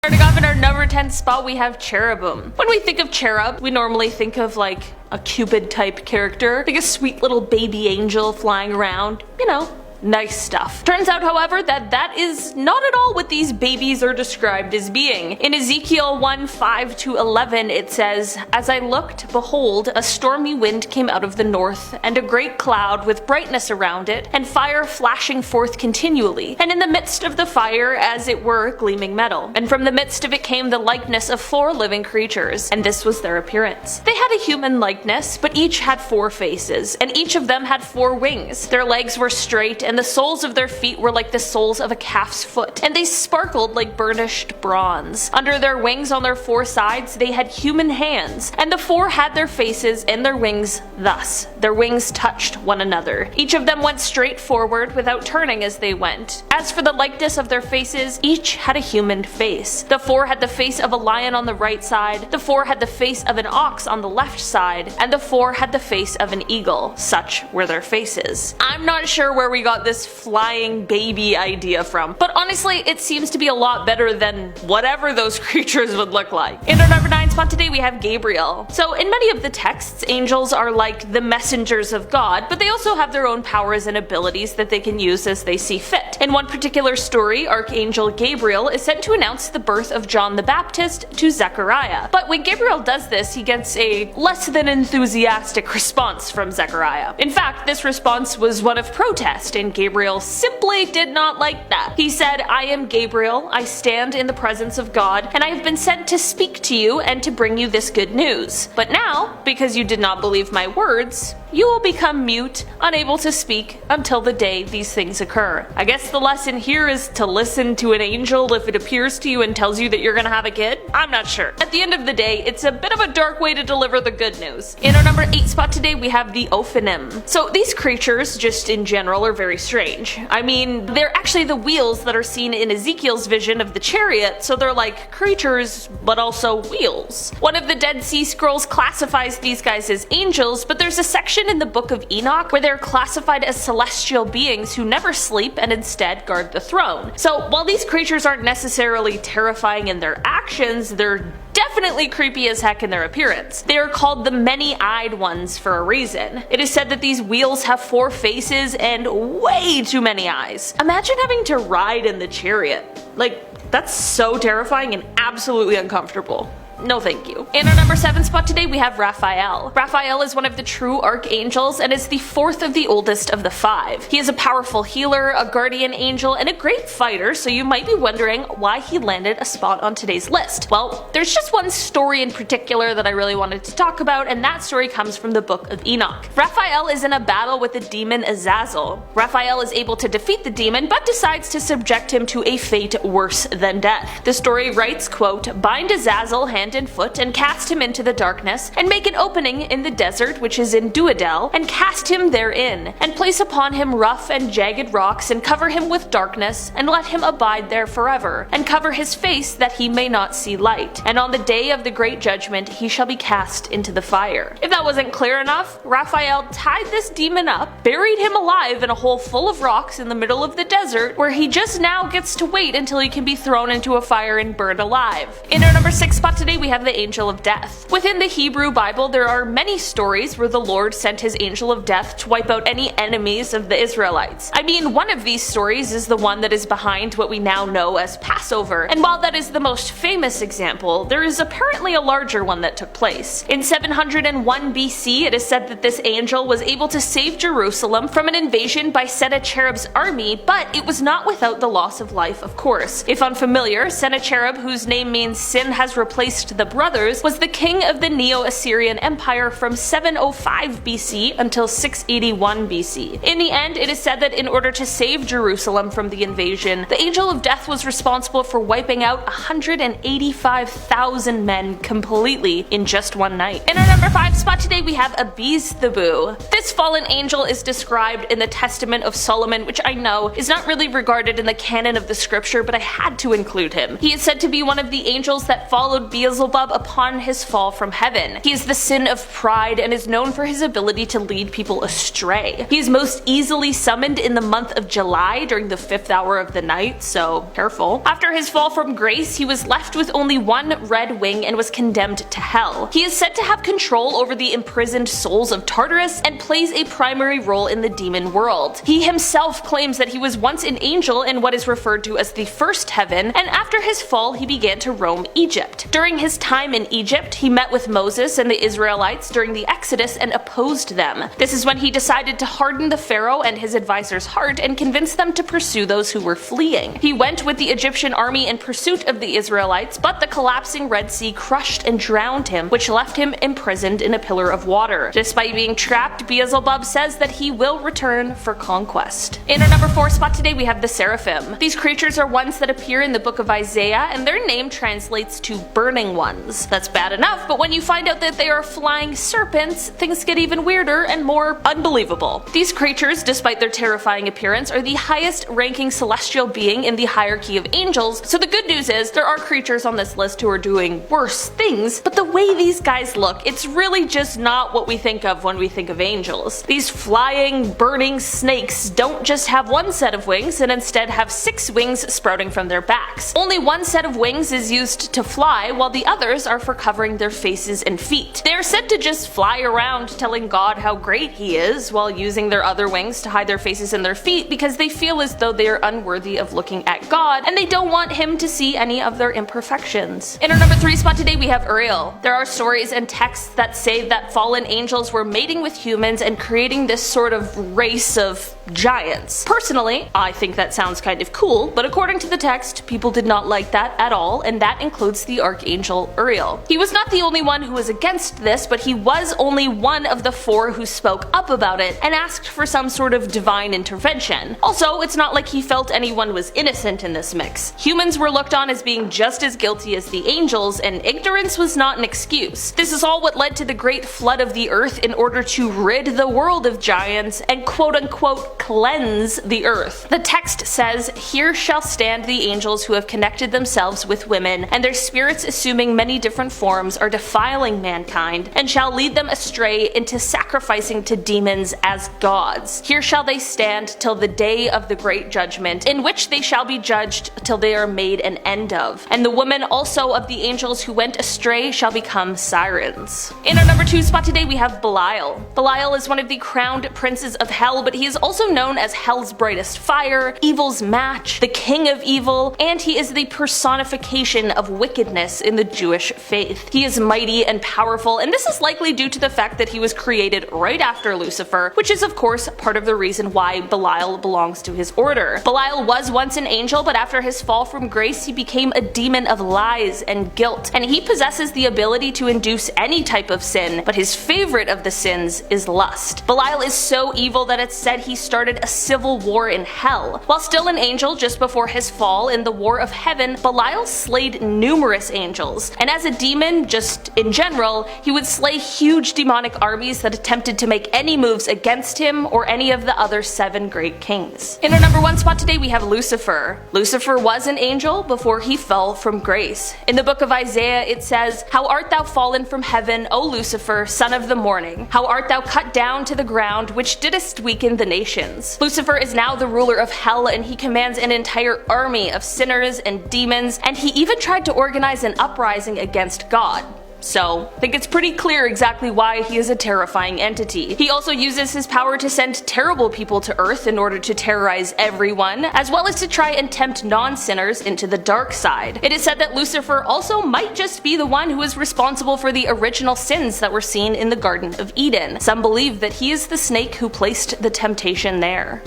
Starting off in our number 10 spot, we have Cherubim. When we think of cherub, we normally think of like a Cupid type character, like a sweet little baby angel flying around, you know, nice stuff. Turns out, however, that is not at all what these babies are described as being. In Ezekiel 1:5-11, it says, "As I looked, behold, a stormy wind came out of the north, and a great cloud with brightness around it, and fire flashing forth continually, and in the midst of the fire, as it were, gleaming metal. And from the midst of it came the likeness of 4 living creatures, and this was their appearance. They had a human likeness, but each had 4 faces, and each of them had 4 wings. Their legs were straight, and the soles of their feet were like the soles of a calf's foot, and they sparkled like burnished bronze. Under their wings on their 4 sides they had human hands, and the 4 had their faces and their wings thus. Their wings touched one another. Each of them went straight forward without turning as they went. As for the likeness of their faces, each had a human face. The 4 had the face of a lion on the right side, the 4 had the face of an ox on the left side, and the 4 had the face of an eagle. Such were their faces." I'm not sure where we got this flying baby idea from, but honestly it seems to be a lot better than whatever those creatures would look like. In our number 9 spot today we have Gabriel. So in many of the texts, angels are like the messengers of God, but they also have their own powers and abilities that they can use as they see fit. In one particular story, Archangel Gabriel is sent to announce the birth of John the Baptist to Zechariah. But when Gabriel does this, he gets a less than enthusiastic response from Zechariah. In fact, this response was one of protest, and Gabriel simply did not like that. He said, "I am Gabriel, I stand in the presence of God, and I have been sent to speak to you and to bring you this good news. But now, because you did not believe my words, you will become mute, unable to speak until the day these things occur." I guess the lesson here is to listen to an angel if it appears to you and tells you that you're gonna have a kid? I'm not sure. At the end of the day, it's a bit of a dark way to deliver the good news. In our number 8 spot today, we have the Ophanim. So these creatures, just in general, are very strange. I mean, they're actually the wheels that are seen in Ezekiel's vision of the chariot, so they're like creatures, but also wheels. One of the Dead Sea Scrolls classifies these guys as angels, but there's a section in the Book of Enoch where they're classified as celestial beings who never sleep and instead guard the throne. So while these creatures aren't necessarily terrifying in their actions, they're definitely creepy as heck in their appearance. They are called the many-eyed ones for a reason. It is said that these wheels have 4 faces and way too many eyes. Imagine having to ride in the chariot. Like, that's so terrifying and absolutely uncomfortable. No thank you. In our number 7 spot today we have Raphael. Raphael is one of the true archangels and is the 4th of the oldest of the 5. He is a powerful healer, a guardian angel, and a great fighter, so you might be wondering why he landed a spot on today's list. Well, there's just one story in particular that I really wanted to talk about, and that story comes from the Book of Enoch. Raphael is in a battle with the demon Azazel. Raphael is able to defeat the demon, but decides to subject him to a fate worse than death. The story writes, quote, "Bind Azazel hand and foot, and cast him into the darkness, and make an opening in the desert which is in Duodel, and cast him therein, and place upon him rough and jagged rocks, and cover him with darkness, and let him abide there forever, and cover his face that he may not see light. And on the day of the great judgment he shall be cast into the fire." If that wasn't clear enough, Raphael tied this demon up, buried him alive in a hole full of rocks in the middle of the desert, where he just now gets to wait until he can be thrown into a fire and burned alive. In our number 6 spot today we have the Angel of Death. Within the Hebrew Bible there are many stories where the Lord sent his Angel of Death to wipe out any enemies of the Israelites. I mean, one of these stories is the one that is behind what we now know as Passover, and while that is the most famous example, there is apparently a larger one that took place. In 701 BC, it is said that this angel was able to save Jerusalem from an invasion by Sennacherib's army, but it was not without the loss of life, of course. If unfamiliar, Sennacherib, whose name means sin has replaced the brothers, was the king of the Neo-Assyrian Empire from 705 BC until 681 BC. In the end, it is said that in order to save Jerusalem from the invasion, the Angel of Death was responsible for wiping out 185,000 men completely in just one night. In our number 5 spot today we have Abizthabu. This fallen angel is described in the Testament of Solomon, which I know is not really regarded in the canon of the scripture, but I had to include him. He is said to be one of the angels that followed Beelzebub Beelzebub upon his fall from heaven. He is the sin of pride and is known for his ability to lead people astray. He is most easily summoned in the month of July during the 5th hour of the night, so careful. After his fall from grace, he was left with only one red wing and was condemned to hell. He is said to have control over the imprisoned souls of Tartarus and plays a primary role in the demon world. He himself claims that he was once an angel in what is referred to as the first heaven, and after his fall he began to roam Egypt. During his time in Egypt, he met with Moses and the Israelites during the Exodus and opposed them. This is when he decided to harden the Pharaoh and his advisors' heart and convince them to pursue those who were fleeing. He went with the Egyptian army in pursuit of the Israelites, but the collapsing Red Sea crushed and drowned him, which left him imprisoned in a pillar of water. Despite being trapped, Beelzebub says that he will return for conquest. In our number 4 spot today, we have the Seraphim. These creatures are ones that appear in the book of Isaiah, and their name translates to burning ones. That's bad enough, but when you find out that they are flying serpents, things get even weirder and more unbelievable. These creatures, despite their terrifying appearance, are the highest ranking celestial being in the hierarchy of angels, so the good news is there are creatures on this list who are doing worse things, but the way these guys look, it's really just not what we think of when we think of angels. These flying, burning snakes don't just have one set of wings and instead have 6 wings sprouting from their backs. Only one set of wings is used to fly, while the others are for covering their faces and feet. They are said to just fly around telling God how great he is, while using their other wings to hide their faces and their feet because they feel as though they are unworthy of looking at God and they don't want him to see any of their imperfections. In our number 3 spot today, we have Uriel. There are stories and texts that say that fallen angels were mating with humans and creating this sort of race of giants. Personally, I think that sounds kind of cool, but according to the text, people did not like that at all, and that includes the archangel Uriel. He was not the only one who was against this, but he was only one of the 4 who spoke up about it and asked for some sort of divine intervention. Also, it's not like he felt anyone was innocent in this mix. Humans were looked on as being just as guilty as the angels, and ignorance was not an excuse. This is all what led to the great flood of the earth in order to rid the world of giants and quote-unquote cleanse the earth. The text says, "Here shall stand the angels who have connected themselves with women, and their spirits assuming many different forms are defiling mankind, and shall lead them astray into sacrificing to demons as gods. Here shall they stand till the day of the great judgment, in which they shall be judged till they are made an end of. And the women also of the angels who went astray shall become sirens." In our number 2 spot today, we have Belial. Belial is one of the crowned princes of hell, but he is also known as Hell's brightest fire, evil's match, the king of evil, and he is the personification of wickedness in the Jewish faith. He is mighty and powerful, and this is likely due to the fact that he was created right after Lucifer, which is of course part of the reason why Belial belongs to his order. Belial was once an angel, but after his fall from grace he became a demon of lies and guilt, and he possesses the ability to induce any type of sin, but his favorite of the sins is lust. Belial is so evil that it's said he started a civil war in hell. While still an angel just before his fall in the War of Heaven, Belial slayed numerous angels, and as a demon, just in general, he would slay huge demonic armies that attempted to make any moves against him or any of the other 7 great kings. In our number 1 spot today, we have Lucifer. Lucifer was an angel before he fell from grace. In the book of Isaiah it says, "How art thou fallen from heaven, O Lucifer, son of the morning? How art thou cut down to the ground, which didst weaken the nations?" Lucifer is now the ruler of hell, and he commands an entire army of sinners and demons, and he even tried to organize an uprising against God. So, I think it's pretty clear exactly why he is a terrifying entity. He also uses his power to send terrible people to Earth in order to terrorize everyone, as well as to try and tempt non-sinners into the dark side. It is said that Lucifer also might just be the one who is responsible for the original sins that were seen in the Garden of Eden. Some believe that he is the snake who placed the temptation there.